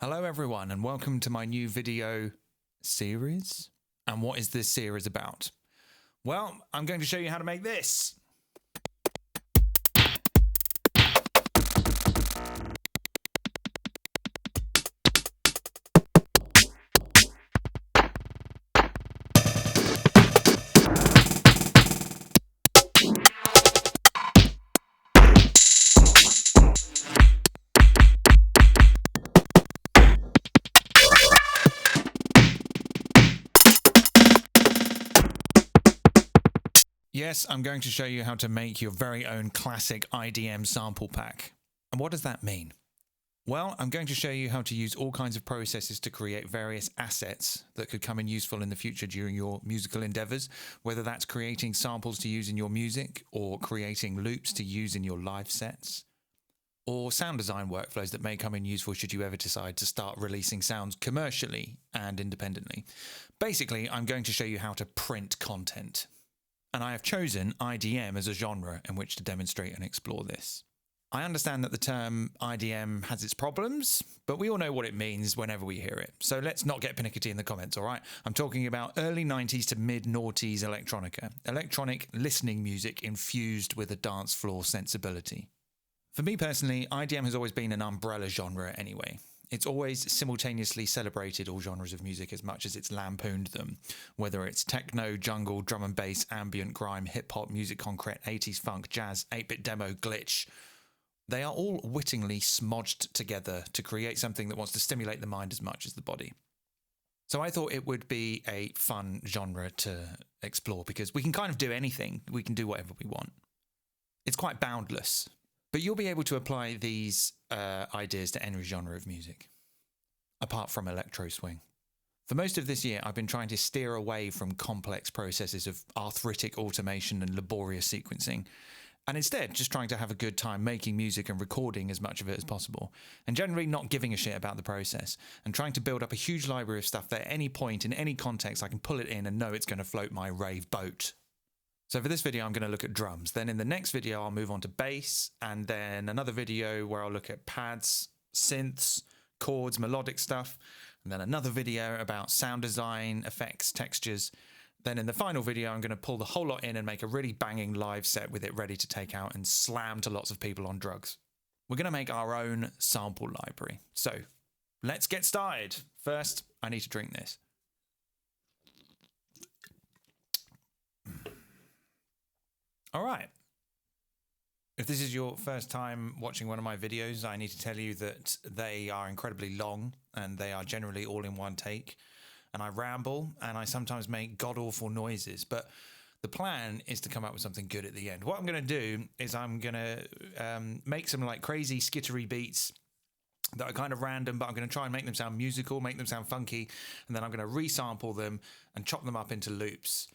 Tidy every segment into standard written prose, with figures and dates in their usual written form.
Hello everyone and welcome to my new video series. And what is this series about? Well, I'm going to show you how to make this. Yes, I'm going to show you how to make your very own classic IDM sample pack. And what does that mean? Well, I'm going to show you how to use all kinds of processes to create various assets that could come in useful in the future during your musical endeavors, whether that's creating samples to use in your music or creating loops to use in your live sets, or sound design workflows that may come in useful should you ever decide to start releasing sounds commercially and independently. Basically, I'm going to show you how to print content. And I have chosen IDM as a genre in which to demonstrate and explore this. I understand that the term IDM has its problems, but we all know what it means whenever we hear it. So let's not get panicky in the comments, all right? I'm talking about early 90s to mid-noughties electronica, electronic listening music infused with a dance floor sensibility. For me personally, IDM has always been an umbrella genre anyway. It's always simultaneously celebrated all genres of music as much as it's lampooned them, whether it's techno, jungle, drum and bass, ambient, grime, hip-hop, music concrete, 80s funk, jazz, 8-bit demo, glitch. They are all wittingly smodged together to create something that wants to stimulate the mind as much as the body. So I thought it would be a fun genre to explore because we can kind of do anything. We can do whatever we want. It's quite boundless. But you'll be able to apply these ideas to any genre of music, apart from electro swing. For most of this year, I've been trying to steer away from complex processes of arthritic automation and laborious sequencing, and instead just trying to have a good time making music and recording as much of it as possible, and generally not giving a shit about the process, and trying to build up a huge library of stuff that at any point, in any context, I can pull it in and know it's going to float my rave boat. So for this video, I'm going to look at drums. Then in the next video, I'll move on to bass, and then another video where I'll look at pads, synths, chords, melodic stuff, and then another video about sound design, effects, textures. Then in the final video, I'm going to pull the whole lot in and make a really banging live set with it ready to take out and slam to lots of people on drugs. We're going to make our own sample library. So let's get started. First, I need to drink this. All right. If this is your first time watching one of my videos, I need to tell you that they are incredibly long and they are generally all in one take. And I ramble and I sometimes make god-awful noises, but the plan is to come up with something good at the end. What I'm going to do is I'm going to make some like crazy skittery beats that are kind of random, but I'm going to try and make them sound musical, make them sound funky, and then I'm going to resample them and chop them up into loops.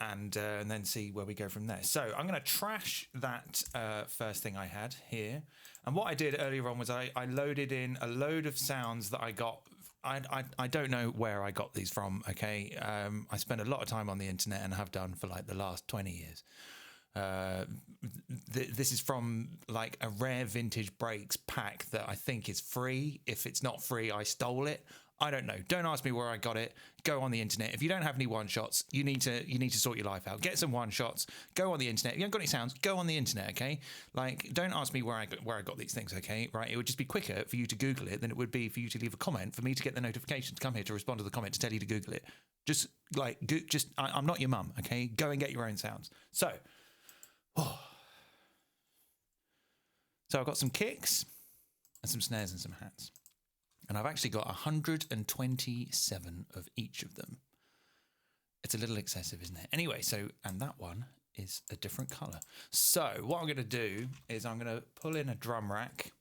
And then see where we go from there. So I'm going to trash that first thing I had here. And what I did earlier on was I loaded in a load of sounds that I got. I don't know where I got these from, okay? I spent a lot of time on the internet and have done for like the last 20 years. This is from like a rare vintage breaks pack that I think is free. If it's not free, I stole it. I don't know. Don't ask me where I got it. Go on the internet. If you don't have any one-shots, you need to sort your life out. Get some one-shots. Go on the internet. If you haven't got any sounds, go on the internet, okay? Like, don't ask me where I got these things, okay? Right? It would just be quicker for you to Google it than it would be for you to leave a comment for me to get the notification to come here to respond to the comment to tell you to Google it. Just like, I'm not your mum, okay? Go and get your own sounds. So I've got some kicks and some snares and some hats. And I've actually got 127 of each of them. It's a little excessive, isn't it? Anyway, and that one is a different color. So what I'm going to do is I'm going to pull in a drum rack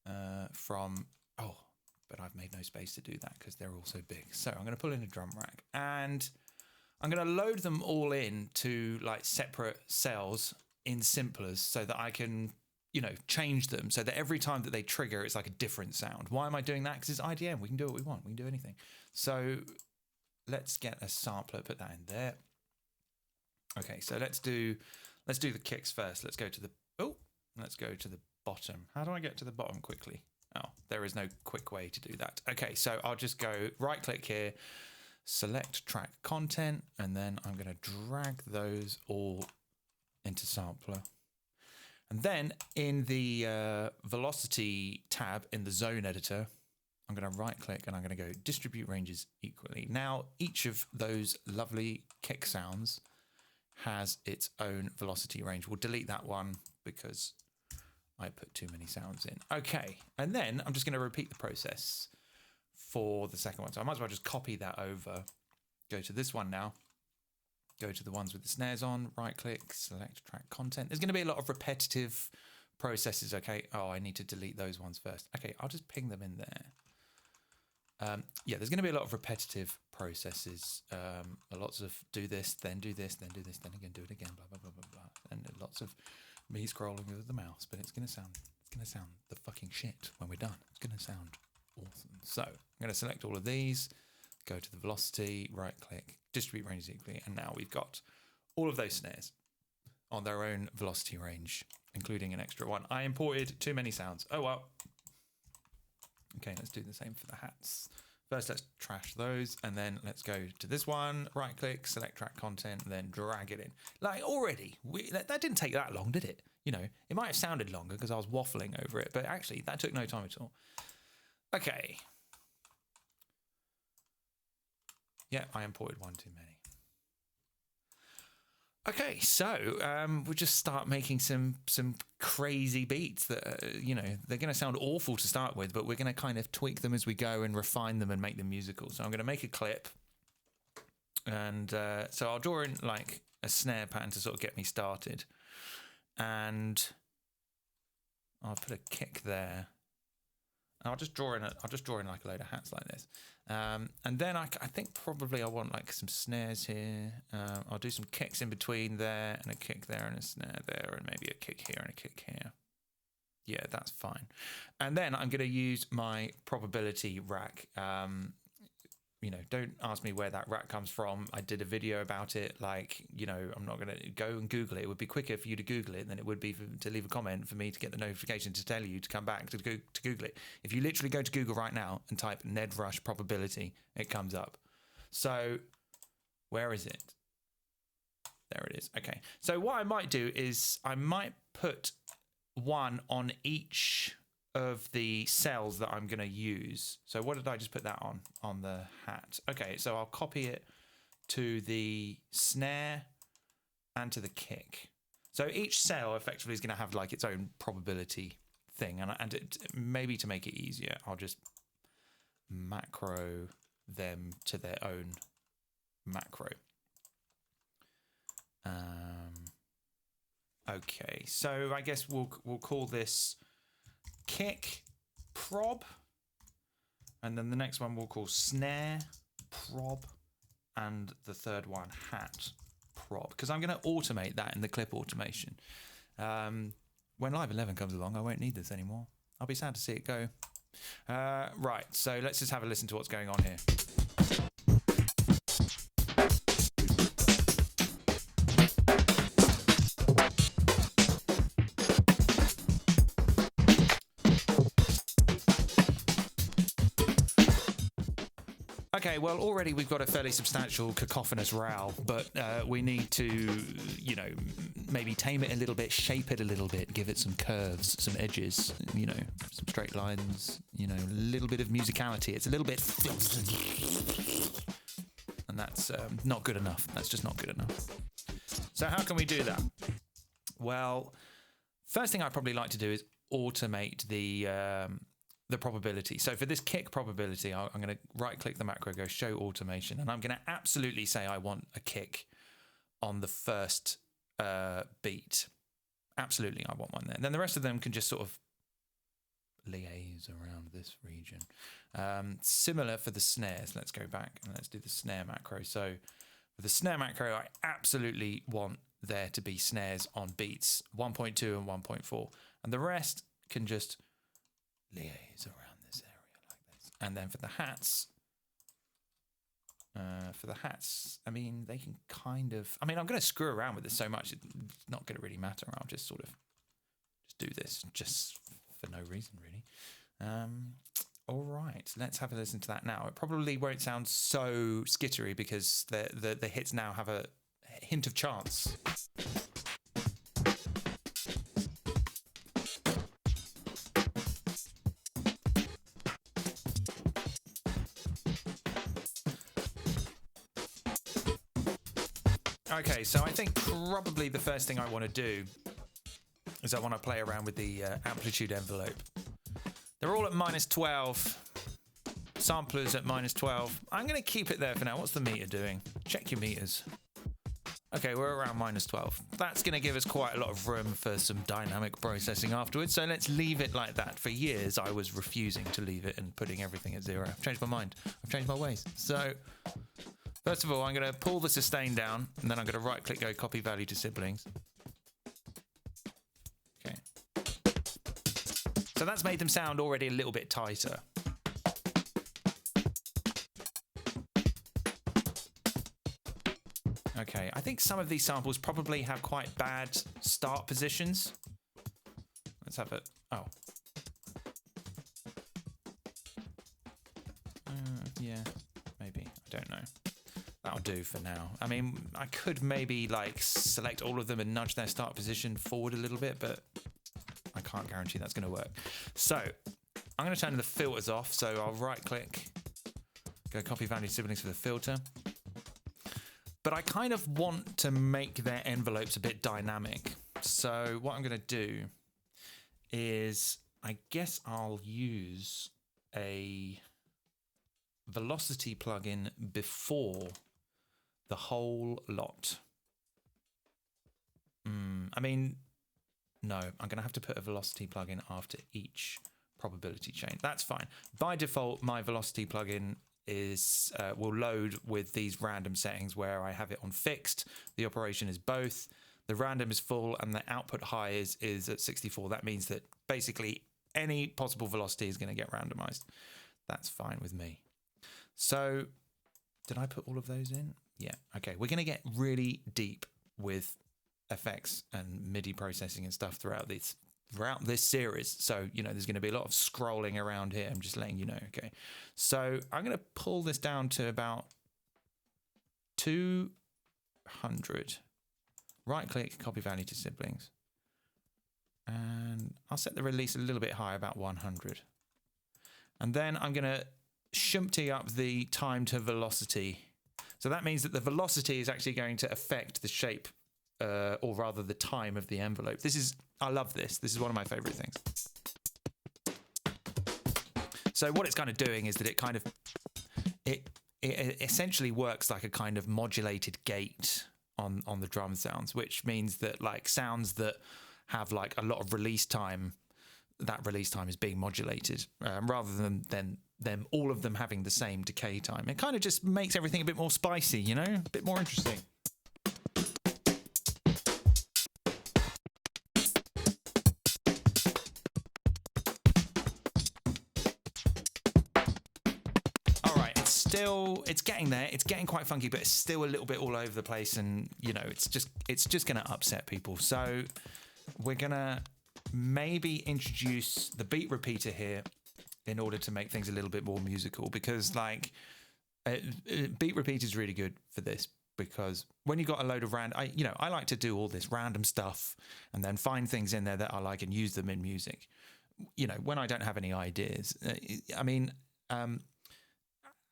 but I've made no space to do that because they're all so big. So I'm going to pull in a drum rack and I'm going to load them all in to like separate cells in simplers so that I can change them so that every time that they trigger, it's like a different sound. Why am I doing that? Because it's IDM. We can do what we want. We can do anything. So let's get a sampler, put that in there. Okay, so let's do the kicks first. Let's go to the bottom. How do I get to the bottom quickly? Oh, there is no quick way to do that. Okay, so I'll just go right click here, select track content, and then I'm going to drag those all into sampler. And then in the velocity tab in the zone editor, I'm going to right click and I'm going to go distribute ranges equally. Now, each of those lovely kick sounds has its own velocity range. We'll delete that one because I put too many sounds in. Okay, and then I'm just going to repeat the process for the second one. So I might as well just copy that over. Go to this one now. Go to the ones with the snares on, right click, select track content. There's going to be a lot of repetitive processes, okay? Oh, I need to delete those ones first. Okay, I'll just ping them in there. Yeah, there's going to be a lot of repetitive processes. Lots of do this, then do this, then do this, then again, do it again, blah, blah, blah, blah, blah. And lots of me scrolling with the mouse, but it's going to sound the fucking shit when we're done. It's going to sound awesome. So I'm going to select all of these, go to the velocity, right click, distribute ranges equally, and now we've got all of those snares on their own velocity range, including an extra one. I imported too many sounds. Oh well. Okay, let's do the same for the hats. First, let's trash those, and then let's go to this one, right click, select track content, and then drag it in. Like already, that didn't take that long, did it? You know, it might have sounded longer because I was waffling over it, but actually that took no time at all. Okay. Yeah, I imported one too many. Okay, so we'll just start making some crazy beats that, you know, they're going to sound awful to start with, but we're going to kind of tweak them as we go and refine them and make them musical. So I'm going to make a clip. And so I'll draw in like a snare pattern to sort of get me started. And I'll put a kick there. And I'll just draw in like a load of hats like this. And then I think probably I want like some snares here. I'll do some kicks in between there and a kick there and a snare there and maybe a kick here and a kick here. Yeah, that's fine. And then I'm going to use my probability rack. You know, don't ask me where that rack comes from. I did a video about it. Like, you know, I'm not going to go and Google it. It would be quicker for you to Google it than it would be to leave a comment for me to get the notification to tell you to come back to Google it. If you literally go to Google right now and type Ned Rush probability, it comes up. So where is it? There it is. Okay. So what I might do is I might put one on each of the cells that I'm going to use. So what did I just put that on the hat? Okay, so I'll copy it to the snare and to the kick. So each cell effectively is going to have like its own probability thing, and maybe to make it easier, I'll just macro them to their own macro. Okay, so I guess we'll call this kick prob, and then the next one we'll call snare prob, and the third one hat prob, because I'm going to automate that in the clip automation. When Live 11 comes along, I won't need this anymore. I'll be sad to see it go. Right, so let's just have a listen to what's going on here. Okay, well, already we've got a fairly substantial cacophonous row, but we need to, you know, maybe tame it a little bit, shape it a little bit, give it some curves, some edges, you know, some straight lines, you know, a little bit of musicality. It's a little bit... And that's not good enough. That's just not good enough. So how can we do that? Well, first thing I'd probably like to do is automate the probability. So for this kick probability, I'm going to right click the macro, go show automation, and I'm going to absolutely say I want a kick on the first beat. Absolutely, I want one there. And then the rest of them can just sort of liaise around this region. Similar for the snares. Let's go back and let's do the snare macro. So for the snare macro, I absolutely want there to be snares on beats 1.2 and 1.4, and the rest can just liaise around this area like this. And then for the hats, I mean, they can kind of, I mean, I'm going to screw around with this so much, it's not going to really matter. I'll just sort of just do this just for no reason, really. All right, let's have a listen to that now. It probably won't sound so skittery because the hits now have a hint of chance. Okay, so I think probably the first thing I want to do is I want to play around with the amplitude envelope. They're all at -12. Samplers at -12. I'm going to keep it there for now. What's the meter doing? Check your meters. Okay, we're around -12. That's going to give us quite a lot of room for some dynamic processing afterwards. So let's leave it like that. For years, I was refusing to leave it and putting everything at 0. I've changed my mind. I've changed my ways. So first of all, I'm going to pull the sustain down, and then I'm going to right-click, go copy value to siblings. Okay. So that's made them sound already a little bit tighter. Okay, I think some of these samples probably have quite bad start positions. Let's have it. Oh. Yeah, maybe. I don't know. That'll do for now. I mean, I could maybe like select all of them and nudge their start position forward a little bit, but I can't guarantee that's going to work. So I'm going to turn the filters off. So I'll right click, go copy value siblings for the filter. But I kind of want to make their envelopes a bit dynamic. So what I'm going to do is, I guess I'll use a velocity plugin before the whole lot. I mean, no, I'm going to have to put a velocity plugin after each probability chain. That's fine. By default, my velocity plugin is will load with these random settings where I have it on fixed. The operation is both. The random is full and the output high is at 64. That means that basically any possible velocity is going to get randomized. That's fine with me. So did I put all of those in? Yeah. Okay. We're going to get really deep with effects and MIDI processing and stuff throughout this series. So, you know, there's going to be a lot of scrolling around here. I'm just letting you know. Okay. So I'm going to pull this down to about 200. Right click, copy value to siblings. And I'll set the release a little bit higher, about 100. And then I'm going to shumpty up the time to velocity. So that means that the velocity is actually going to affect the shape, or rather the time of the envelope. I love this. This is one of my favorite things. So what it's kind of doing is that it kind of, it essentially works like a kind of modulated gate on the drum sounds, which means that like sounds that have like a lot of release time, that release time is being modulated rather than them all of them having the same decay time. It kind of just makes everything a bit more spicy, you know, a bit more interesting. It's getting there. It's getting quite funky, but it's still a little bit all over the place, and you know, it's just going to upset people. So we're going to maybe introduce the beat repeater here in order to make things a little bit more musical, because like beat repeater is really good for this, because when you got a load of I like to do all this random stuff and then find things in there that I like and use them in music. You know, when I don't have any ideas, I mean,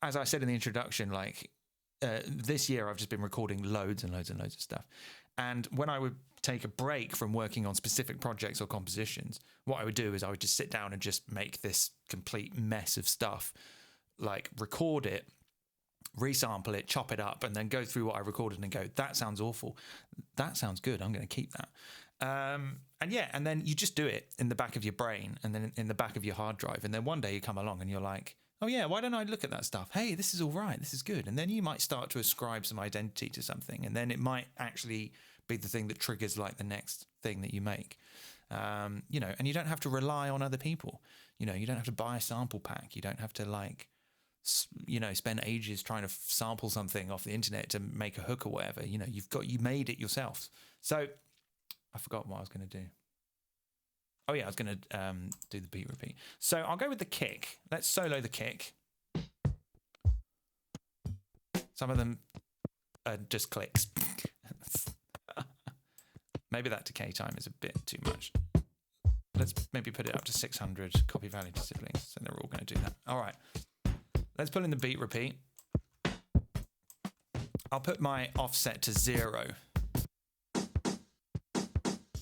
as I said in the introduction, like this year I've just been recording loads and loads and loads of stuff. And when I would take a break from working on specific projects or compositions, what I would do is I would just sit down and just make this complete mess of stuff, like record it, resample it, chop it up, and then go through what I recorded and go, that sounds awful. That sounds good. I'm going to keep that. And then you just do it in the back of your brain and then in the back of your hard drive. And then one day you come along and you're like, oh yeah, why don't I look at that stuff? Hey, this is all right. This is good. And then you might start to ascribe some identity to something. And then it might actually be the thing that triggers like the next thing that you make. And you don't have to rely on other people. You don't have to buy a sample pack. You don't have to spend ages trying to sample something off the internet to make a hook or whatever. You made it yourself. So I forgot what I was going to do. Oh yeah, I was going to do the beat repeat. So I'll go with the kick. Let's solo the kick. Some of them are just clicks. Maybe that decay time is a bit too much. Let's maybe put it up to 600 copy value to siblings. So they're all going to do that. All right. Let's put in the beat repeat. I'll put my offset to 0.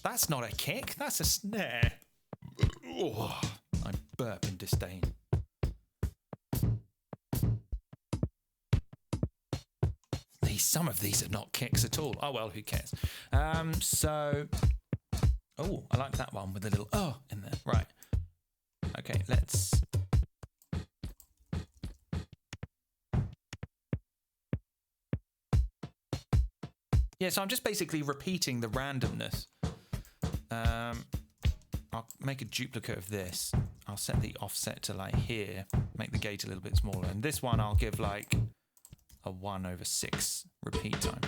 That's not a kick, that's a snare. Oh, I burp in disdain. Some of these are not kicks at all. Oh well, who cares? So, oh, I like that one with a little oh in there. Right. Okay, let's. Yeah, so I'm just basically repeating the randomness. I'll make a duplicate of this. I'll set the offset to like here, make the gate a little bit smaller. And this one I'll give like a 1/6 repeat time.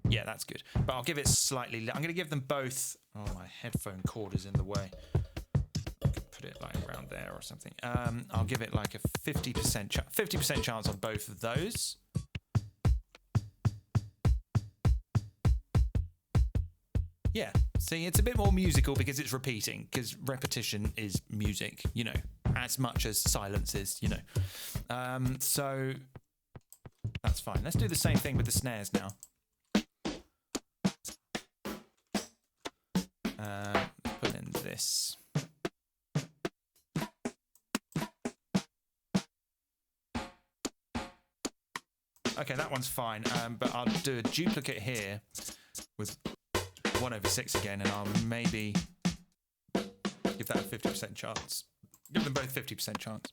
Yeah, that's good. But I'll give it slightly. I'm going to give them both. Oh, my headphone cord is in the way. I could put it like around there or something. I'll give it like a 50% chance on both of those. Yeah, see, it's a bit more musical because it's repeating, because repetition is music, you know, as much as silence is, you know. So that's fine. Let's do the same thing with the snares now. Put in this. Okay, that one's fine, but I'll do a duplicate here with 1/6 again, and I'll maybe give that a 50% chance. Give them both 50% chance.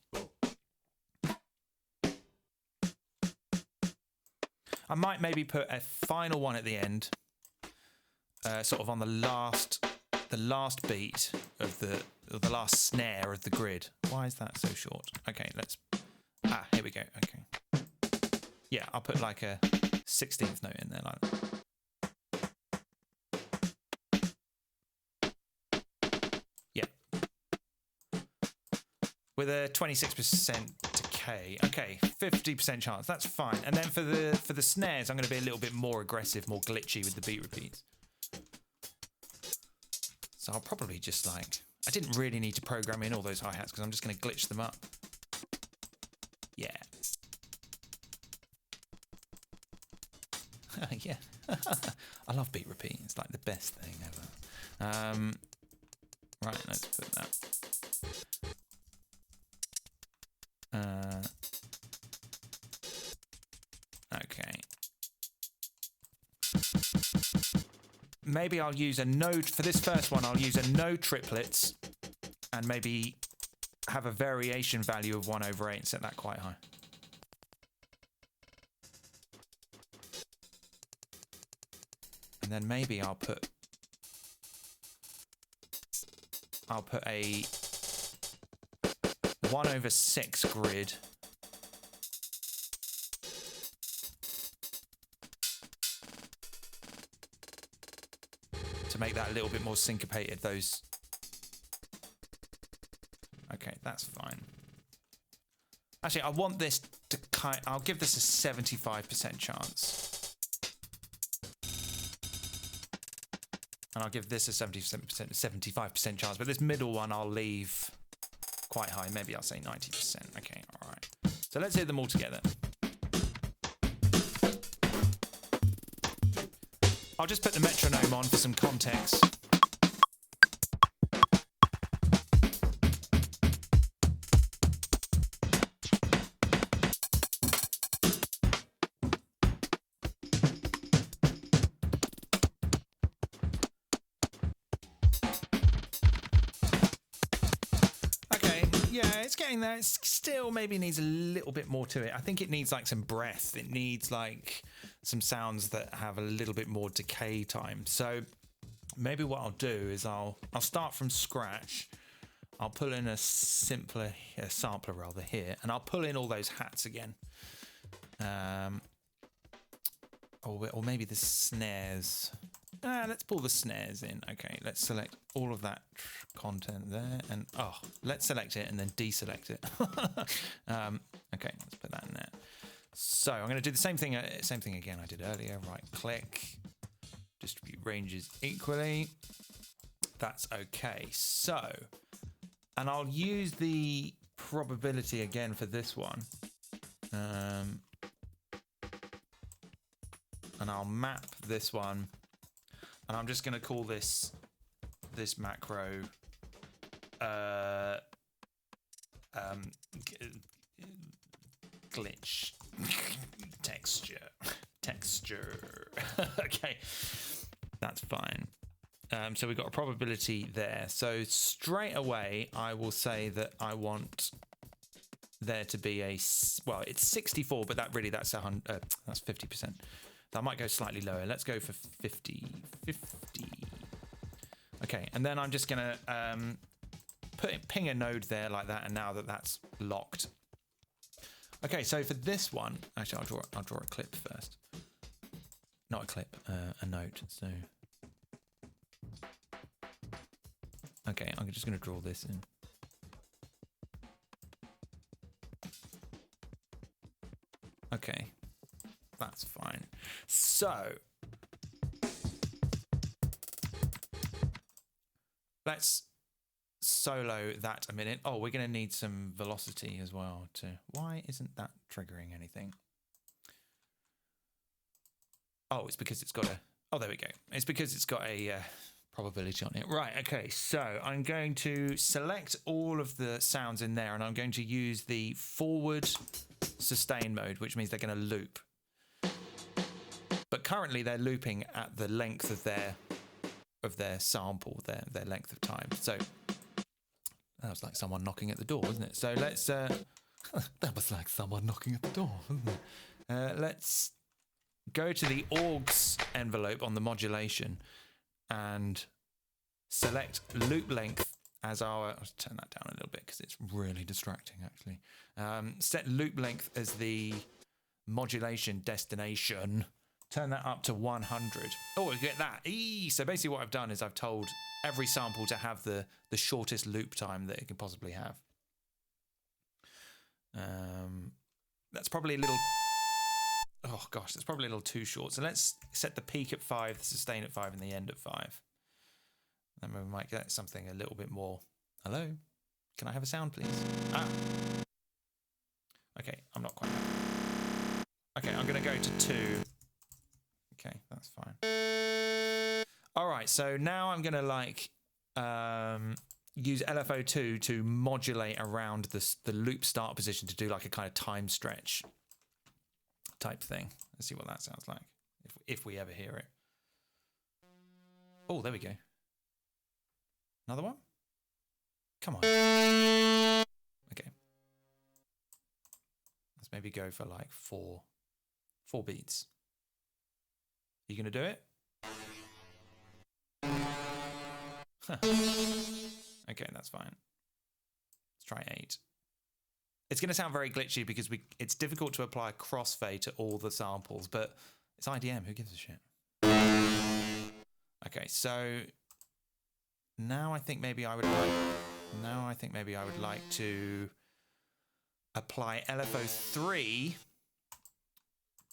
I might maybe put a final one at the end, sort of on the last beat of the last snare of the grid. Why is that so short? Okay, let's. Here we go. Okay. Yeah, I'll put like a 16th note in there, like that. With a 26% decay. Okay, 50% chance. That's fine. And then for the snares, I'm going to be a little bit more aggressive, more glitchy with the beat repeats. So I'll probably just like. I didn't really need to program in all those hi-hats because I'm just going to glitch them up. Yeah. Yeah. I love beat repeat. It's like the best thing ever. Right, let's put that. Okay. Maybe I'll use a node for this first one. I'll use a no triplets and maybe have a variation value of 1/8 and set that quite high. And then maybe I'll put a 1/6 grid. To make that a little bit more syncopated, those. Okay, that's fine. Actually, I want this to I'll give this a 75% chance. And I'll give this a 75% chance, but this middle one I'll leave quite high. Maybe I'll say 90%. Okay, all right. So let's hear them all together. I'll just put the metronome on for some context. Yeah, it's getting there. It still maybe needs a little bit more to it. I think it needs like some breath. It needs like some sounds that have a little bit more decay time. So maybe what I'll do is I'll start from scratch. I'll pull in a sampler rather here, and I'll pull in all those hats again. Or maybe the snares. let's pull the snares in. Okay, let's select all of that content there, and let's select it and then deselect it. Okay, let's put that in there. So I'm going to do the same thing again I did earlier. Right click, distribute ranges equally. That's okay. So, and I'll use the probability again for this one. And I'll map this one, and I'm just going to call this macro glitch texture. Okay, that's fine. So we've got a probability there. So straight away, I will say that I want there to be it's 64, but that's 50%. So I might go slightly lower. Let's go for 50. Okay, and then I'm just gonna ping a node there like that, and now that's locked. Okay, so for this one, actually, I'll draw a clip first. Not a clip, a note. So, okay, I'm just gonna draw this in. Okay, that's fine. So let's solo that a minute. Oh, we're going to need some velocity as well too. Why isn't that triggering anything? Oh, it's because it's got a... Oh, there we go. It's because it's got a probability on it. Right, okay. So I'm going to select all of the sounds in there, and I'm going to use the forward sustain mode, which means they're going to loop. But currently they're looping at the length of their sample, their length of time. So that was like someone knocking at the door, wasn't it? So let's that was like someone knocking at the door, wasn't it? Let's go to the augs envelope on the modulation and select loop length as our... I'll turn that down a little bit because it's really distracting actually. Set loop length as the modulation destination. Turn that up to 100. Oh, we get that. So basically what I've done is I've told every sample to have the shortest loop time that it can possibly have. That's probably a little... Oh gosh, that's probably a little too short. So let's set the peak at 5, the sustain at 5, and the end at 5. Then we might get something a little bit more... Hello? Can I have a sound, please? Ah. Okay, I'm not quite happy. Okay, I'm going to go to 2. Okay, that's fine. All right, so now I'm going to use LFO2 to modulate around the loop start position to do like a kind of time stretch type thing. Let's see what that sounds like if we ever hear it. Oh, there we go. Another one? Come on. Okay. Let's maybe go for like four beats. You gonna do it? Huh. Okay, that's fine. Let's try 8. It's gonna sound very glitchy because it's difficult to apply a crossfade to all the samples, but it's IDM, who gives a shit? Okay, so now I think maybe I would like to apply LFO3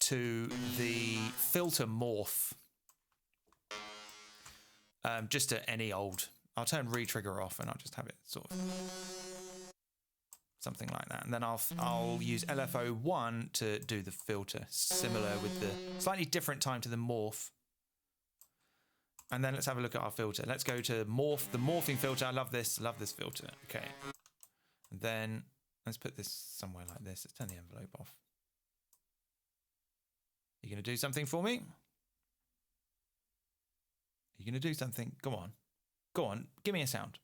to the filter morph. Just to any old... I'll turn retrigger off and I'll just have it sort of... something like that. And then I'll use LFO1 to do the filter, similar with the slightly different time to the morph. And then let's have a look at our filter. Let's go to morph, the morphing filter. I love this filter. Okay. And then let's put this somewhere like this. Let's turn the envelope off. You gonna do something for me? You gonna do something? Go on. Go on, give me a sound.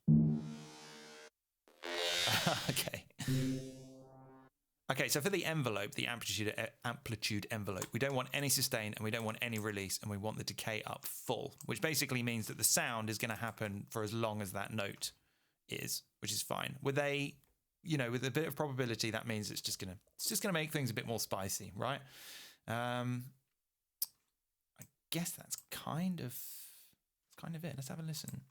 Okay. Okay, so for the envelope, the amplitude envelope, we don't want any sustain and we don't want any release, and we want the decay up full, which basically means that the sound is going to happen for as long as that note is, which is fine. With a, with a bit of probability, that means it's just gonna make things a bit more spicy, right? I guess that's kind of kind of it. Let's have a listen.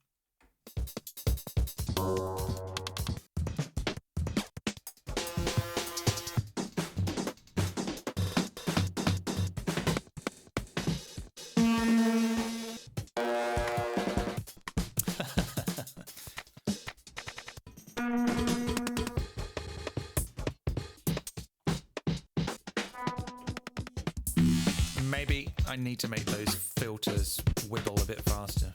Maybe I need to make those filters wiggle a bit faster.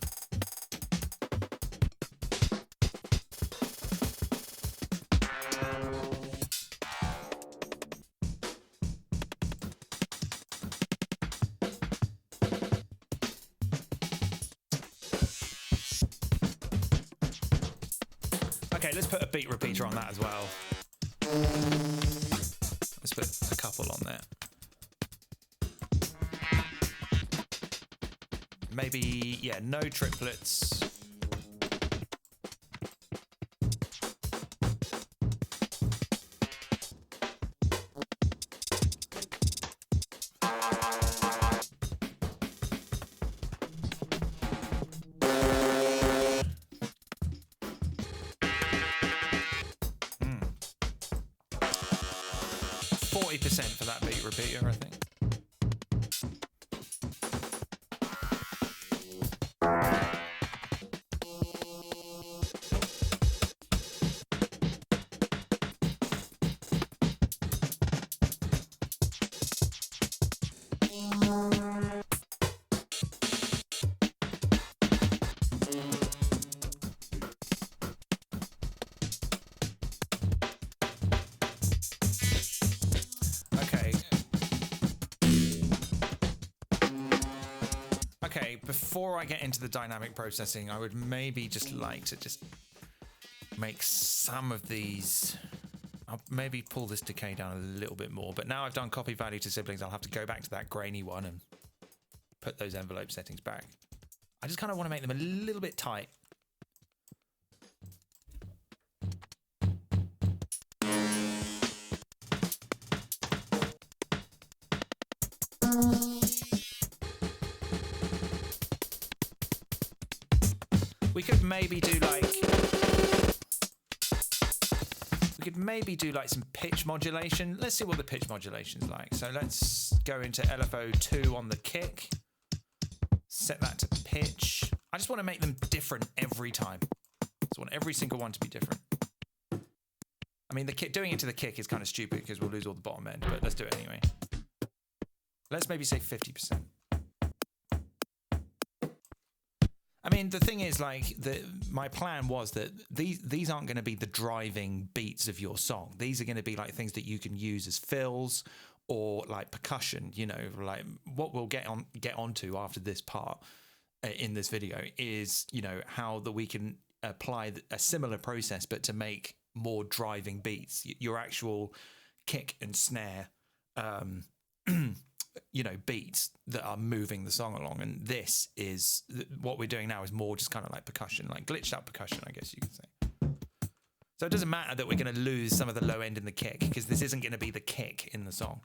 Okay, let's put a beat repeater on that as well. Let's put a couple on there. Maybe, yeah, no triplets. Hmm. 40% for that beat repeater, I think. Okay, before I get into the dynamic processing, I would maybe just like to just make some of these. I'll maybe pull this decay down a little bit more, but now I've done copy value to siblings, I'll have to go back to that grainy one and put those envelope settings back. I just kind of want to make them a little bit tight. We could maybe do like some pitch modulation. Let's see what the pitch modulation is like. So let's go into LFO2 on the kick. Set that to pitch. I just want to make them different every time. I just want every single one to be different. I mean, the kick, doing it to the kick is kind of stupid because we'll lose all the bottom end, but let's do it anyway. Let's maybe say 50%. I mean, the thing is, like, my plan was that these aren't going to be the driving beats of your song. These are going to be like things that you can use as fills or like percussion. You know, like what we'll get onto after this part in this video is, you know, how that we can apply a similar process, but to make more driving beats. Your actual kick and snare, you know, beats that are moving the song along, and this is what we're doing now is more just kind of like percussion, like glitched out percussion, I guess you could say. So it doesn't matter that we're going to lose some of the low end in the kick, because this isn't going to be the kick in the song.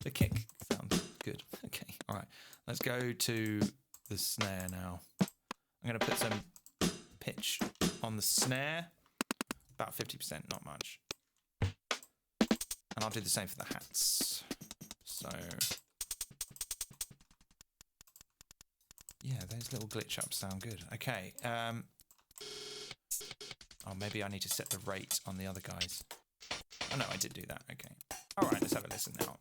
The kick sounds good. Okay, all right, let's go to the snare now. I'm going to put some pitch on the snare, about 50%, not much. And I'll do the same for the hats. So, yeah, those little glitch ups sound good. Okay. Oh, maybe I need to set the rate on the other guys. Oh, no, I did do that. Okay. All right, let's have a listen now.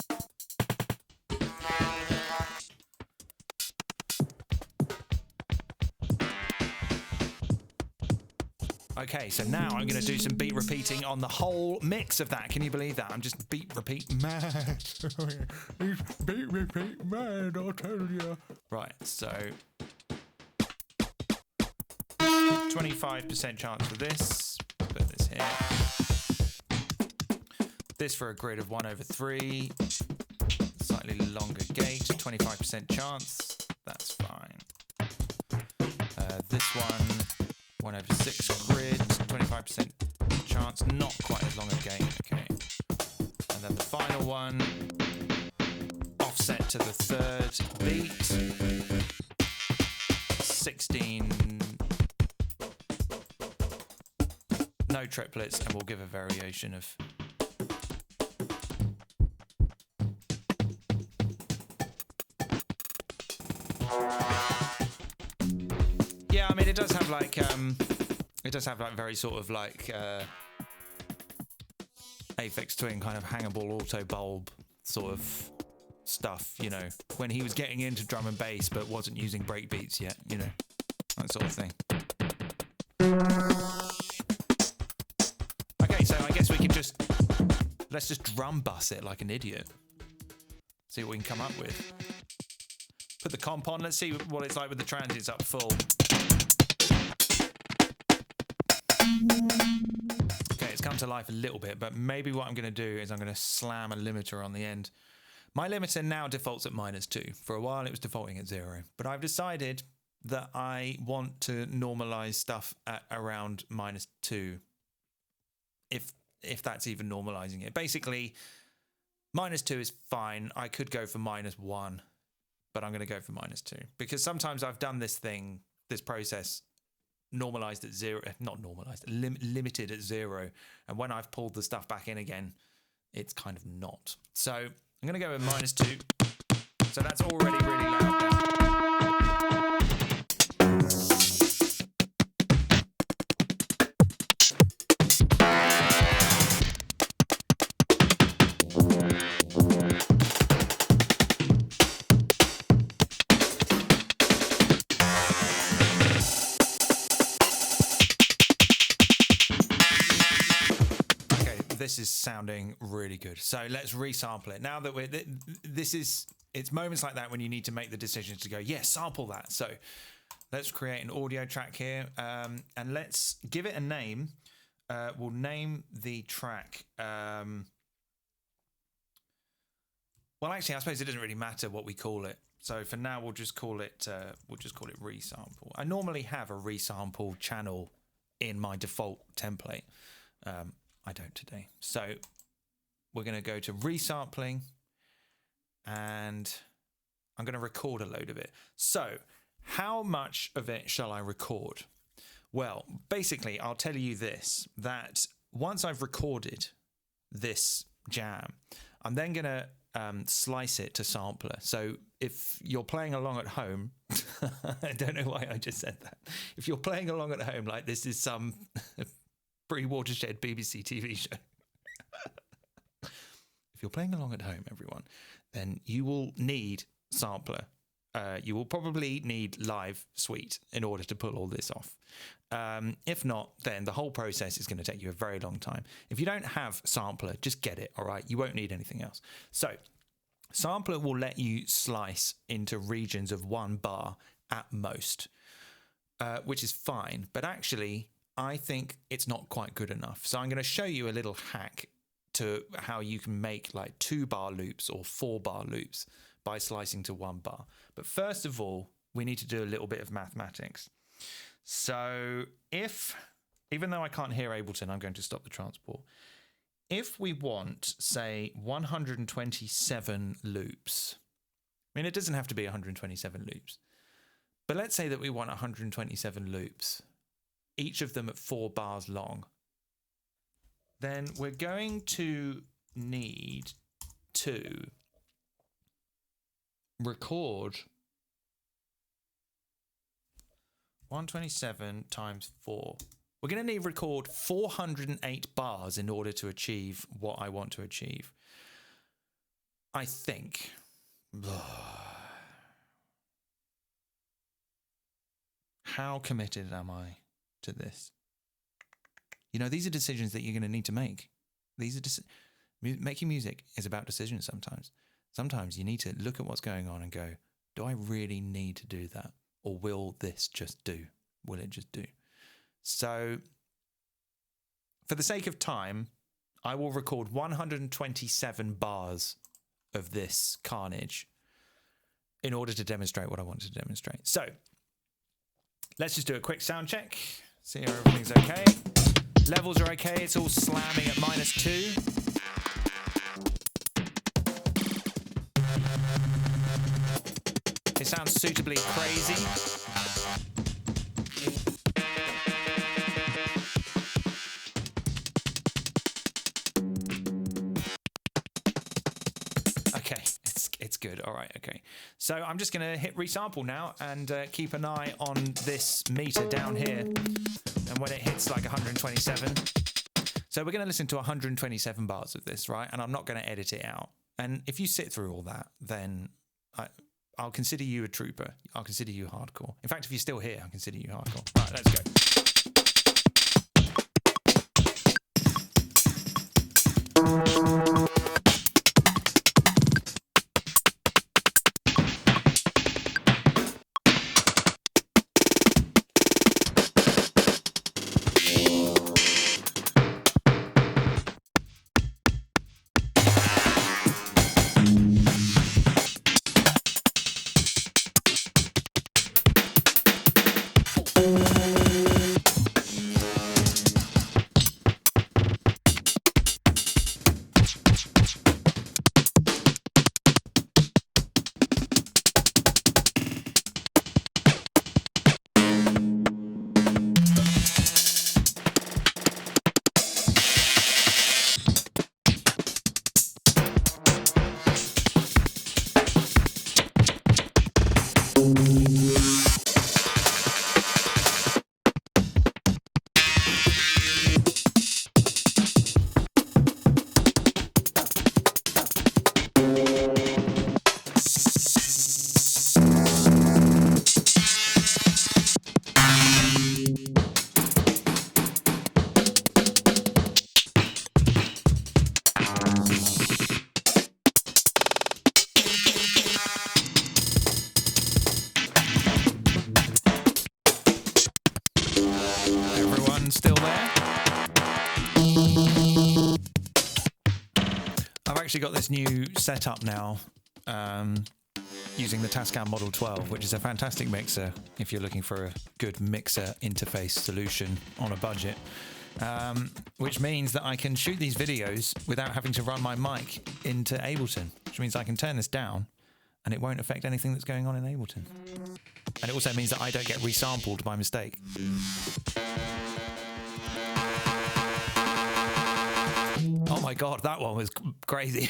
Okay, so now I'm going to do some beat repeating on the whole mix of that. Can you believe that? I'm just beat repeat mad. Beat repeat mad, I'll tell you. Right, so 25% chance for this. Put this here. This for a grid of 1/3. Slightly longer gate, 25% chance. That's fine. This one. 1/6 grid, 25% chance, not quite as long a gate, okay. And then the final one, offset to the third beat, 16 no triplets, and we'll give a variation of yeah, I mean it does have like very sort of like Aphex Twin kind of hangable auto bulb sort of stuff, you know, when he was getting into drum and bass but wasn't using breakbeats yet, you know, that sort of thing. Okay, so I guess we can let's just drum bus it like an idiot. See what we can come up with. Put the comp on, let's see what it's like with the transients up full. Okay, it's come to life a little bit, but maybe what I'm going to do is I'm going to slam a limiter on the end. My limiter now defaults at -2. For a while it was defaulting at 0, but I've decided that I want to normalize stuff at around -2. If that's even normalizing it. Basically, -2 is fine. I could go for -1, but I'm going to go for -2 because sometimes I've done this process normalized at 0, not normalized, limited at 0, and when I've pulled the stuff back in again, it's kind of not. So I'm going to go with -2. So that's already really loud now. This is sounding really good. So let's resample it. Now that it's moments like that when you need to make the decisions to go, yeah, sample that. So let's create an audio track here and let's give it a name. We'll name the track. Well, actually, I suppose it doesn't really matter what we call it. So for now, we'll just call it resample. I normally have a resample channel in my default template. I don't today. So we're going to go to resampling and I'm going to record a load of it. So how much of it shall I record? Well, basically, I'll tell you this, that once I've recorded this jam, I'm then going to slice it to sampler. So if you're playing along at home, I don't know why I just said that. If you're playing along at home, like this is some pre-Watershed BBC TV show. If you're playing along at home, everyone, then you will need sampler. You will probably need live suite in order to pull all this off. If not, then the whole process is going to take you a very long time. If you don't have sampler, just get it, all right? You won't need anything else. So sampler will let you slice into regions of 1 bar at most, which is fine. But actually, I think it's not quite good enough. So I'm going to show you a little hack to how you can make like 2-bar loops or 4-bar loops by slicing to 1 bar. But first of all, we need to do a little bit of mathematics. So even though I can't hear Ableton, I'm going to stop the transport. If we want, say, 127 loops, I mean, it doesn't have to be 127 loops, but let's say that we want 127 loops, each of them at 4 bars long, then we're going to need to record 127 times 4. We're going to need to record 408 bars in order to achieve what I want to achieve. I think. How committed am I to this? You know, these are decisions that you're going to need to make. These are making music is about decisions sometimes. Sometimes you need to look at what's going on and go, do I really need to do that? Or will this just do? Will it just do? So for the sake of time, I will record 127 bars of this carnage in order to demonstrate what I want to demonstrate. So let's just do a quick sound check. See if everything's okay. Levels are okay. It's all slamming at -2. sound suitably crazy. Okay, it's good. All right, okay. So I'm just going to hit resample now and keep an eye on this meter down here. And when it hits like 127, so we're going to listen to 127 bars of this, right? And I'm not going to edit it out. And if you sit through all that, then I'll consider you a trooper. I'll consider you hardcore. In fact, if you're still here, I'll consider you hardcore. Right, let's go. Still there? I've actually got this new setup now using the Tascam Model 12, which is a fantastic mixer if you're looking for a good mixer interface solution on a budget, which means that I can shoot these videos without having to run my mic into Ableton, which means I can turn this down and it won't affect anything that's going on in Ableton. And it also means that I don't get resampled by mistake. Oh my God, that one was crazy.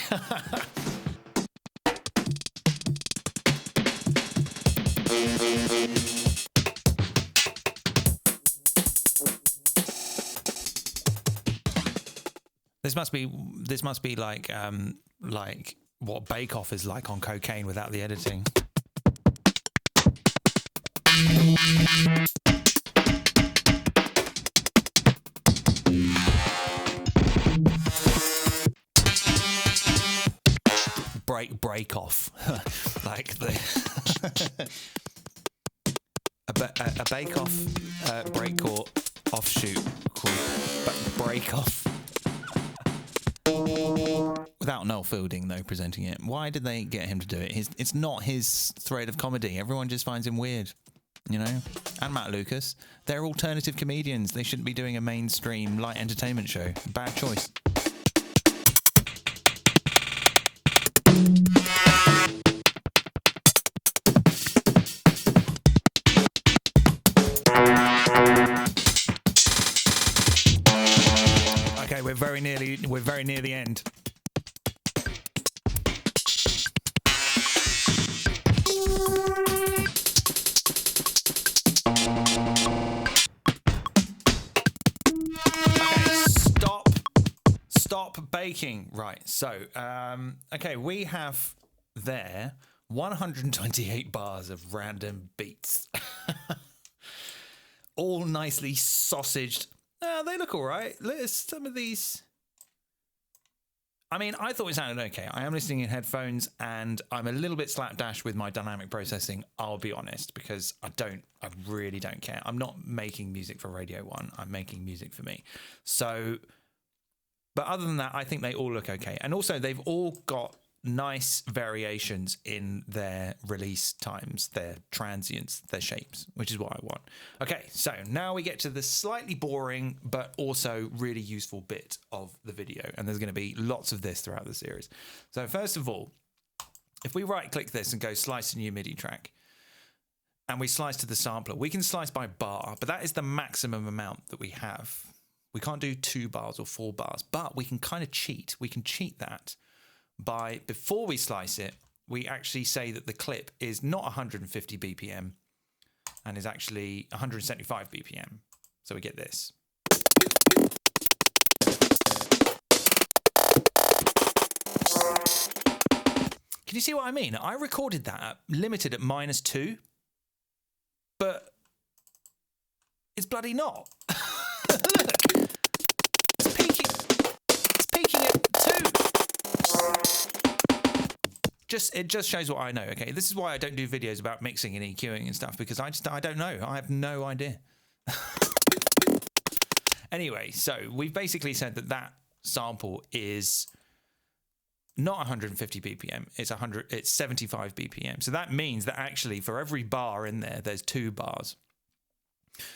This must be like what Bake Off is like on cocaine without the editing. Break off, like the a Bake Off breakcore offshoot called Break Off. Without Noel Fielding though presenting it. Why did they get him to do it? It's not his thread of comedy. Everyone just finds him weird, you know. And Matt Lucas, they're alternative comedians. They shouldn't be doing a mainstream light entertainment show. Bad choice. Okay, we're very near the end. Stop baking. Right, so okay, we have there 128 bars of random beats. All nicely sausaged. They look all right. Some of these, I mean, I thought it sounded okay. I am listening in headphones and I'm a little bit slapdash with my dynamic processing, I'll be honest, because I really don't care. I'm not making music for Radio 1. I'm making music for me. So, but other than that, I think they all look okay. And also they've all got nice variations in their release times, their transients, their shapes, which is what I want. Okay, so now we get to the slightly boring but also really useful bit of the video, and there's going to be lots of this throughout the series. So first of all, if we right click this and go slice a new MIDI track, and we slice to the sampler. We can slice by bar, but that is the maximum amount that we have. We can't do 2 bars or 4 bars, but we can kind of cheat. We can cheat that by, before we slice it, we actually say that the clip is not 150 BPM and is actually 175 BPM. So we get this. Can you see what I mean? I recorded that limited at -2, but it's bloody not. Look, it's peaking at 2. It just shows what I know. Okay, this is why I don't do videos about mixing and EQing and stuff, because I don't know. I have no idea. Anyway, so we've basically said that that sample is not 150 BPM, it's 75 BPM. So that means that actually for every bar in there, there's 2 bars.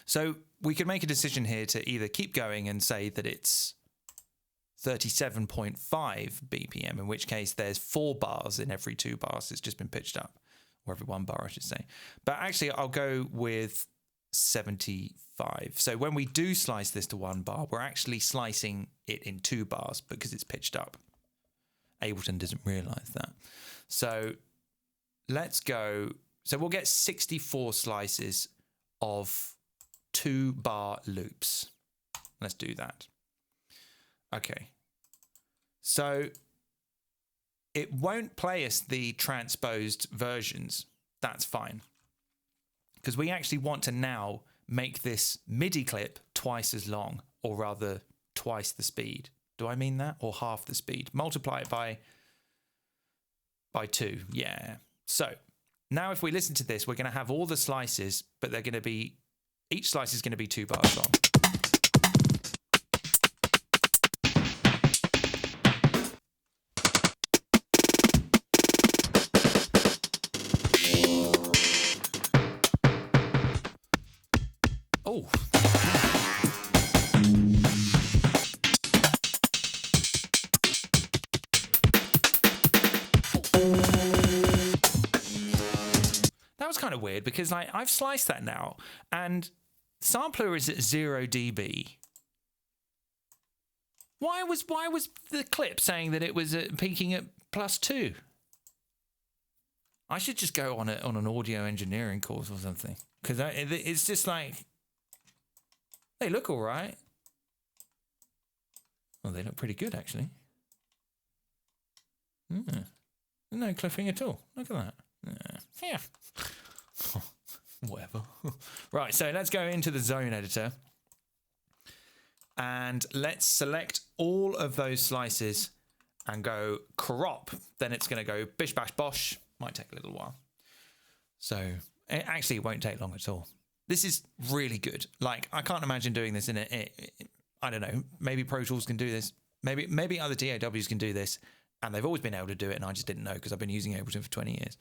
So we could make a decision here to either keep going and say that it's 37.5 BPM, in which case there's 4 bars in every 2 bars. It's just been pitched up, or every 1 bar, I should say. But actually, I'll go with 75. So when we do slice this to 1 bar, we're actually slicing it in 2 bars because it's pitched up. Ableton doesn't realize that. So let's go. So we'll get 64 slices of 2 bar loops. Let's do that. Okay. So it won't play us the transposed versions. That's fine. Because we actually want to now make this MIDI clip twice as long, or rather twice the speed. Do I mean that? Or half the speed? Multiply it by 2. Yeah. So now if we listen to this, we're going to have all the slices, but they're going to be, each slice is going to be 2 bars long. Oh. That was kind of weird because like I've sliced that now and sampler is at 0 dB. Why was the clip saying that it was peaking at +2? I should just go on an audio engineering course or something, because it's just like they look all right. Well, they look pretty good actually. No clipping at all. Look at that. Yeah. Whatever. Right, so let's go into the zone editor and let's select all of those slices and go crop. Then it's going to go bish bash bosh. Might take a little while. So it won't take long at all. This is really good. Like, I can't imagine doing this in I don't know, maybe Pro Tools can do this. Maybe other DAWs can do this, and they've always been able to do it, and I just didn't know because I've been using Ableton for 20 years.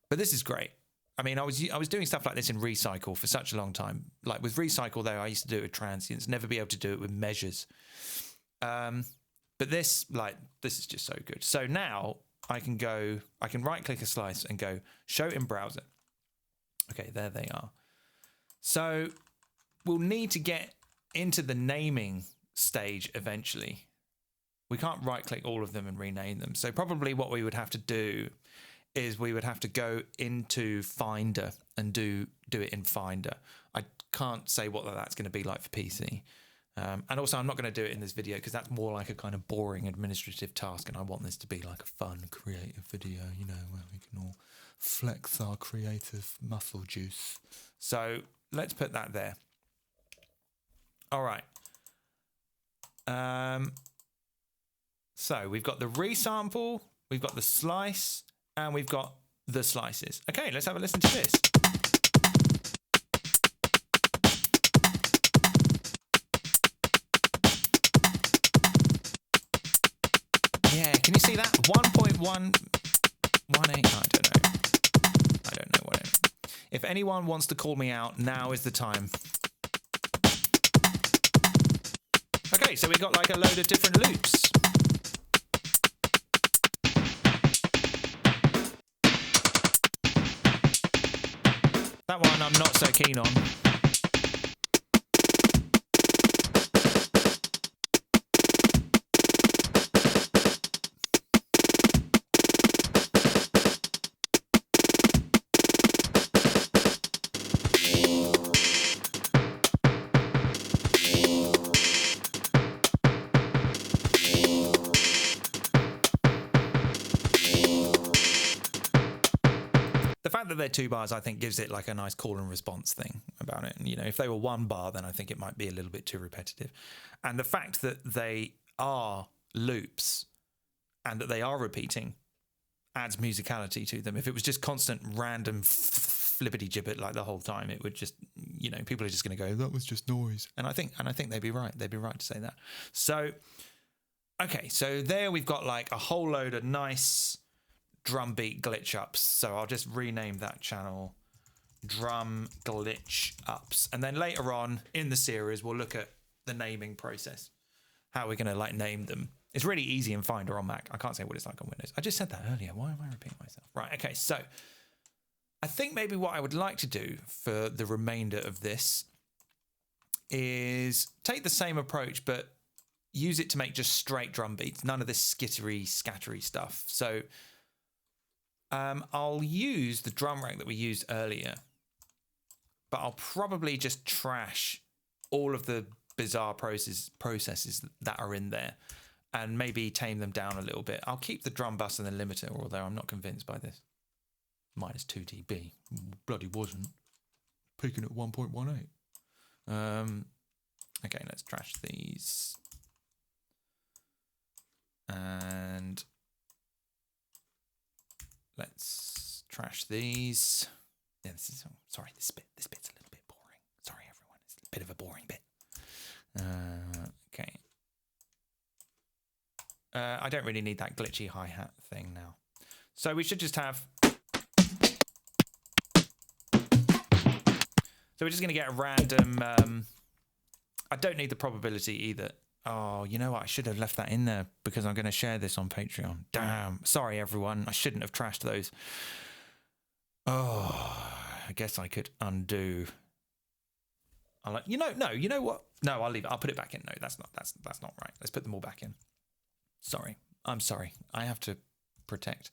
But this is great. I mean, I was doing stuff like this in Recycle for such a long time. Like with Recycle, though, I used to do it with transients, never be able to do it with measures. But this is just so good. So now I can right-click a slice and go Show in Browser. Okay, there they are. So we'll need to get into the naming stage eventually. We can't right-click all of them and rename them. So probably what we would have to do is we would have to go into Finder and do it in Finder. I can't say what that's going to be like for PC. And also, I'm not going to do it in this video because that's more like a kind of boring administrative task, and I want this to be like a fun, creative video, you know, where we can all flex our creative muscle juice. So let's put that there. All right. So we've got the resample, we've got the slice, and we've got the slices. Okay, let's have a listen to this. Yeah, can you see that? 1.118, I don't know, whatever. If anyone wants to call me out, now is the time. Okay, so we got like a load of different loops. That one I'm not so keen on. The fact that they're 2 bars, I think, gives it like a nice call and response thing about it. And, you know, if they were 1 bar, then I think it might be a little bit too repetitive. And the fact that they are loops and that they are repeating adds musicality to them. If it was just constant random flippity gibbet like the whole time, it would just, you know, people are just going to go, that was just noise. And I think they'd be right. They'd be right to say that. So, okay, so there we've got like a whole load of nice drum beat glitch ups. So I'll just rename that channel drum glitch ups. And then later on in the series, we'll look at the naming process, how we're going to like name them. It's really easy in Finder on Mac. I can't say what it's like on Windows. I just said that earlier. Why am I repeating myself? Right. Okay. So I think maybe what I would like to do for the remainder of this is take the same approach, but use it to make just straight drum beats. None of this skittery, scattery stuff. So I'll use the drum rack that we used earlier, but I'll probably just trash all of the bizarre processes that are in there and maybe tame them down a little bit. I'll keep the drum bus and the limiter, although I'm not convinced by this. Minus 2 dB. Bloody wasn't. Peaking at 1.18. Okay, let's trash these. And let's trash these. Yeah, this is, sorry, this bit's a little bit boring. Sorry, everyone, it's a bit of a boring bit. Okay. I don't really need that glitchy hi-hat thing now. So we should just have... So we're just going to get a random... I don't need the probability either. Oh, you know what? I should have left that in there because I'm going to share this on Patreon. Damn. Sorry, everyone. I shouldn't have trashed those. Oh, I guess I could undo. I'll like, you know what? No, I'll leave it. I'll put it back in. No, that's not right. Let's put them all back in. Sorry. I'm sorry. I have to protect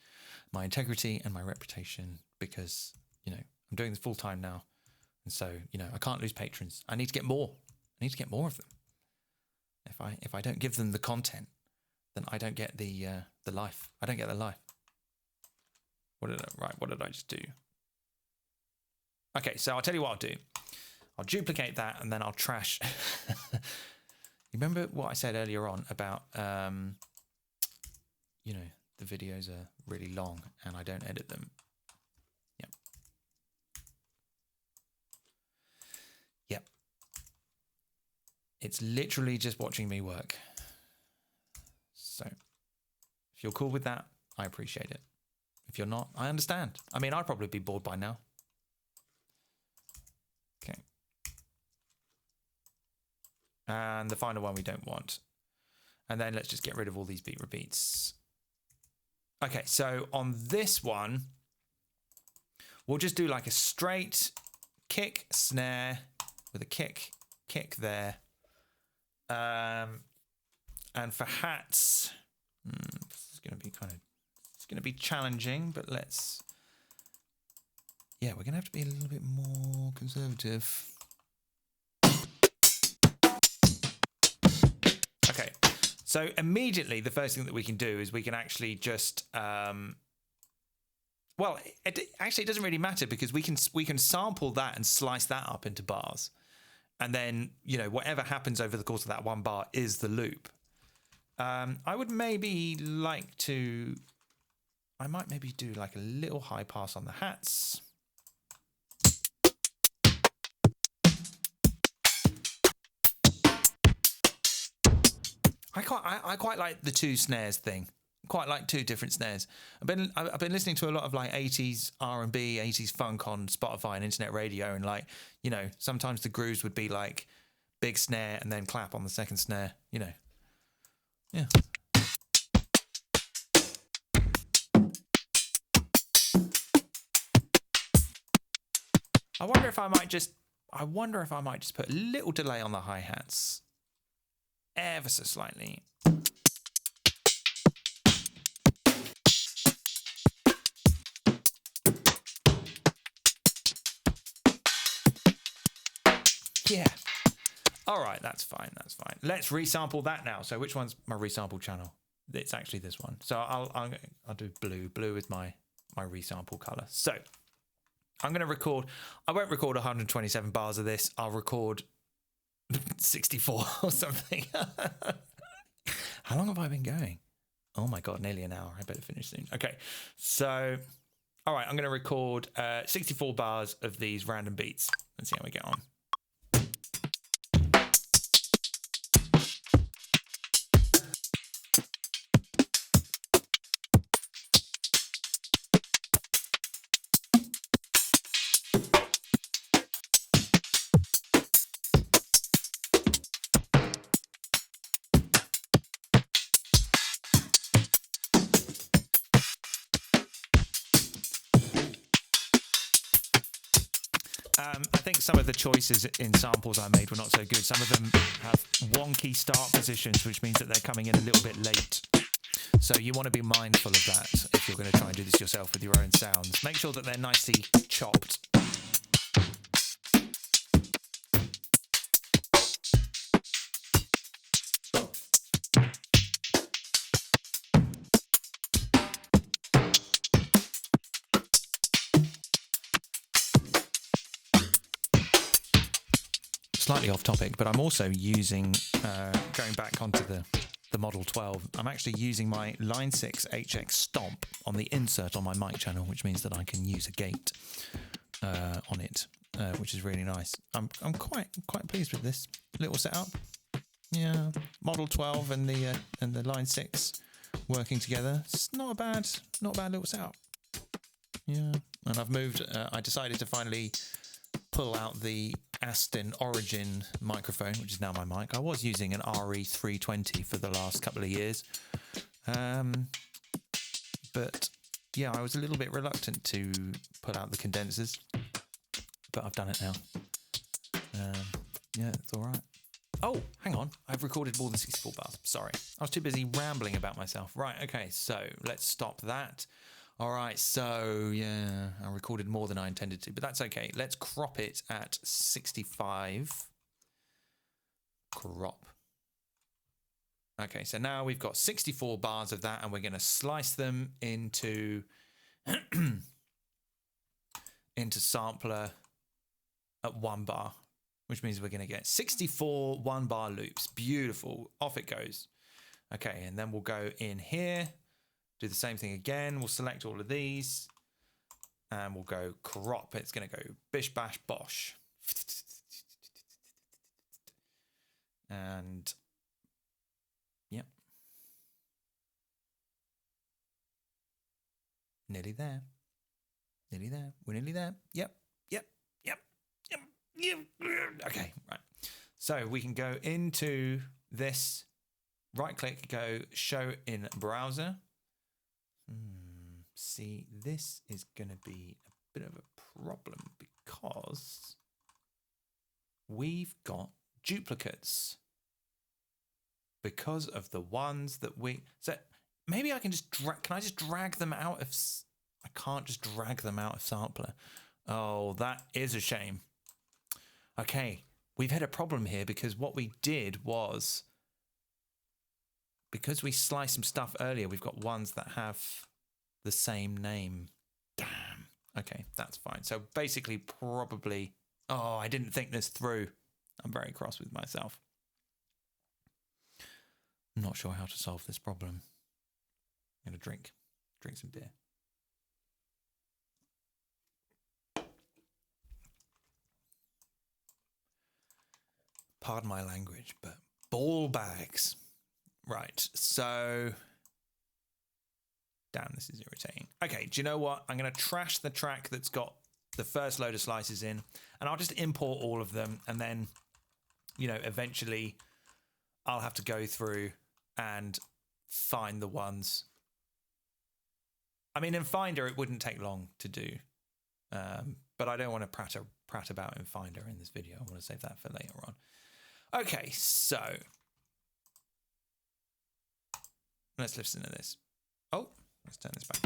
my integrity and my reputation because, you know, I'm doing this full time now. And so, you know, I can't lose patrons. I need to get more. I need to get more of them. If I don't give them the content, then I don't get the life. I don't get the life. What did I just do? Okay, so I'll tell you what I'll do. I'll duplicate that and then I'll trash. You remember what I said earlier on about, you know, the videos are really long and I don't edit them. Yep. Yep. It's literally just watching me work. So if you're cool with that, I appreciate it. If you're not, I understand. I mean, I'd probably be bored by now. Okay. And the final one we don't want. And then let's just get rid of all these beat repeats. Okay, so on this one, we'll just do like a straight kick, snare with a kick there. And for hats, this is going to be it's going to be challenging, but we're going to have to be a little bit more conservative. Okay, so immediately the first thing that we can do is we can actually just, well, actually it doesn't really matter because we can sample that and slice that up into bars. And then, you know, whatever happens over the course of that 1 bar is the loop. I would maybe like to... I might maybe do like a little high pass on the hats. I quite like the 2 snares thing. Quite like 2 different snares. I've been listening to a lot of like 80s R&B, 80s funk on Spotify and internet radio, and like, you know, sometimes the grooves would be like big snare and then clap on the second snare, you know. Yeah. I wonder if I might just put a little delay on the hi-hats, ever so slightly. Yeah. All right, that's fine. That's fine. Let's resample that now. So which one's my resample channel? It's actually this one. So I'll do blue. Blue is my resample color. So I'm going to record. I won't record 127 bars of this. I'll record 64 or something. How long have I been going? Oh my God, nearly an hour. I better finish soon. Okay. So, all right, I'm going to record 64 bars of these random beats. Let's see how we get on. I think some of the choices in samples I made were not so good. Some of them have wonky start positions, which means that they're coming in a little bit late. So you want to be mindful of that if you're going to try and do this yourself with your own sounds. Make sure that they're nicely chopped. Slightly off topic, but I'm also using, going back onto the Model 12, I'm actually using my Line 6 HX Stomp on the insert on my mic channel, which means that I can use a gate on it, which is really nice. I'm quite pleased with this little setup. Yeah, Model 12 and the Line 6 working together. It's not a bad little setup. Yeah, and I've moved. I decided to finally pull out the Aston Origin microphone, which is now my mic. I was using an RE320 for the last couple of years, but yeah, I was a little bit reluctant to pull out the condensers, but I've done it now. Yeah, it's all right. Oh, hang on, I've recorded more than 64 bars. Sorry, I was too busy rambling about myself. Right, okay, so let's stop that. All right, so yeah, I recorded more than I intended to, but that's okay. Let's crop it at 65. Crop. Okay, so now we've got 64 bars of that, and we're going to slice them into sampler at 1 bar, which means we're going to get 64 1-bar loops. Beautiful. Off it goes. Okay, and then we'll go in here. Do the same thing again. We'll select all of these and we'll go crop. It's going to go bish, bash, bosh. And yep. Nearly there. Nearly there. We're nearly there. Yep. Okay, right. So we can go into this, right click, go show in browser. See, this is going to be a bit of a problem because we've got duplicates because of the ones that so maybe I can just can I just drag them out of, I can't just drag them out of sampler. Oh, that is a shame. Okay, we've had a problem here because what we did was, because we sliced some stuff earlier, we've got ones that have the same name. Damn. Okay, that's fine. So basically probably, oh, I didn't think this through. I'm very cross with myself. I'm not sure how to solve this problem. I'm going to drink some beer. Pardon my language, but ball bags. Right, so damn, this is irritating. Okay, do you know what? I'm going to trash the track that's got the first load of slices in, and I'll just import all of them, and then, you know, eventually I'll have to go through and find the ones. I mean, in Finder, it wouldn't take long to do, but I don't want to prat about in Finder in this video. I want to save that for later on. Okay, so let's listen to this. Oh, let's turn this back.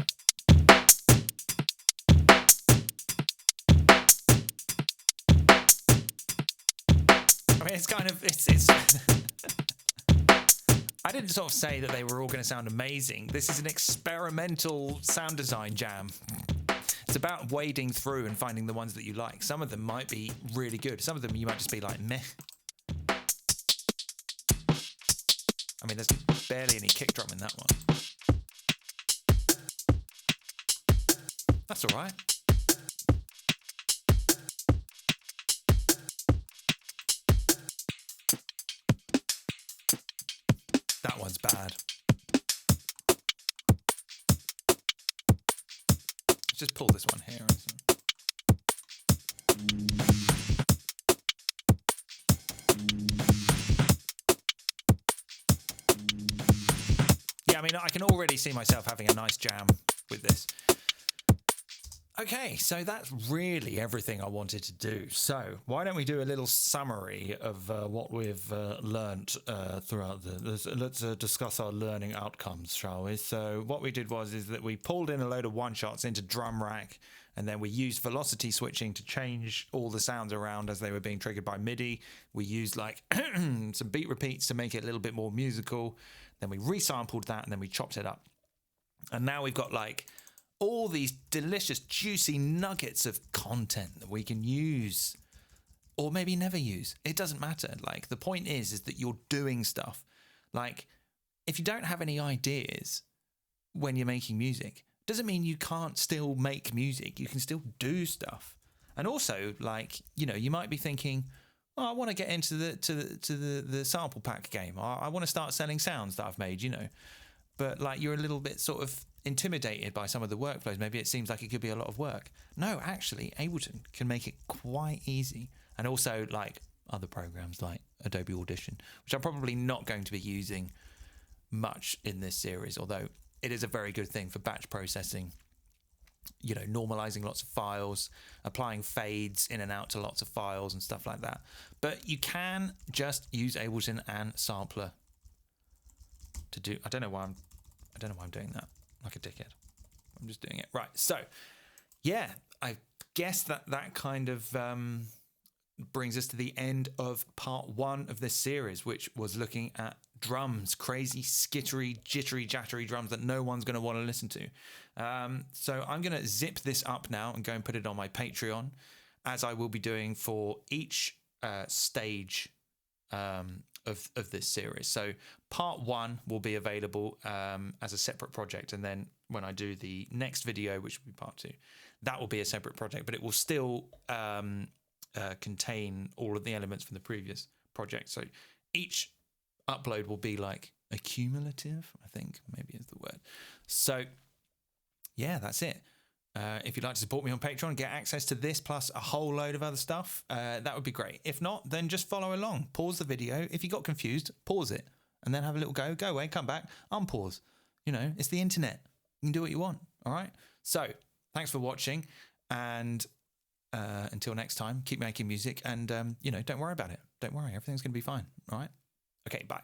I mean, it's kind of, it's I didn't sort of say that they were all going to sound amazing. This is an experimental sound design jam. It's about wading through and finding the ones that you like. Some of them might be really good. Some of them you might just be like, meh. I mean, there's barely any kick drum in that one. That's all right. That one's bad. Let's just pull this one here. Yeah, I mean, I can already see myself having a nice jam with this. Okay, so that's really everything I wanted to do. So why don't we do a little summary of what we've learned throughout let's discuss our learning outcomes, shall we? So what we did is that we pulled in a load of one-shots into drum rack, and then we used velocity switching to change all the sounds around as they were being triggered by MIDI. We used like some beat repeats to make it a little bit more musical. Then we resampled that, and then we chopped it up. And now we've got like all these delicious, juicy nuggets of content that we can use or maybe never use. It doesn't matter. Like, the point is that you're doing stuff. Like, if you don't have any ideas when you're making music, doesn't mean you can't still make music. You can still do stuff. And also, like, you know, you might be thinking, oh, I want to get into the sample pack game. I want to start selling sounds that I've made, you know. But like, you're a little bit sort of intimidated by some of the workflows. Maybe it seems like it could be a lot of work. No, actually, Ableton can make it quite easy. And also like other programs like Adobe Audition, which I'm probably not going to be using much in this series, although it is a very good thing for batch processing, you know, normalizing lots of files, applying fades in and out to lots of files and stuff like that. But you can just use Ableton and Sampler to do. I don't know why I'm doing that like a dickhead. I'm just doing it. Right. So yeah, I guess that kind of brings us to the end of part 1 of this series, which was looking at drums, crazy, skittery, jittery, jattery drums that no one's going to want to listen to. So I'm going to zip this up now and go and put it on my Patreon, as I will be doing for each stage of this series. So part 1 will be available as a separate project, and then when I do the next video, which will be part 2, that will be a separate project, but it will still contain all of the elements from the previous project. So each upload will be like accumulative, I think maybe is the word. So yeah, that's it. If you'd like to support me on Patreon and get access to this plus a whole load of other stuff, that would be great. If not, then just follow along. Pause the video. If you got confused, pause it and then have a little go away, come back, unpause. You know, it's the internet. You can do what you want. All right. So thanks for watching, and until next time, keep making music, and you know, don't worry about it. Don't worry. Everything's going to be fine. All right. Okay. Bye.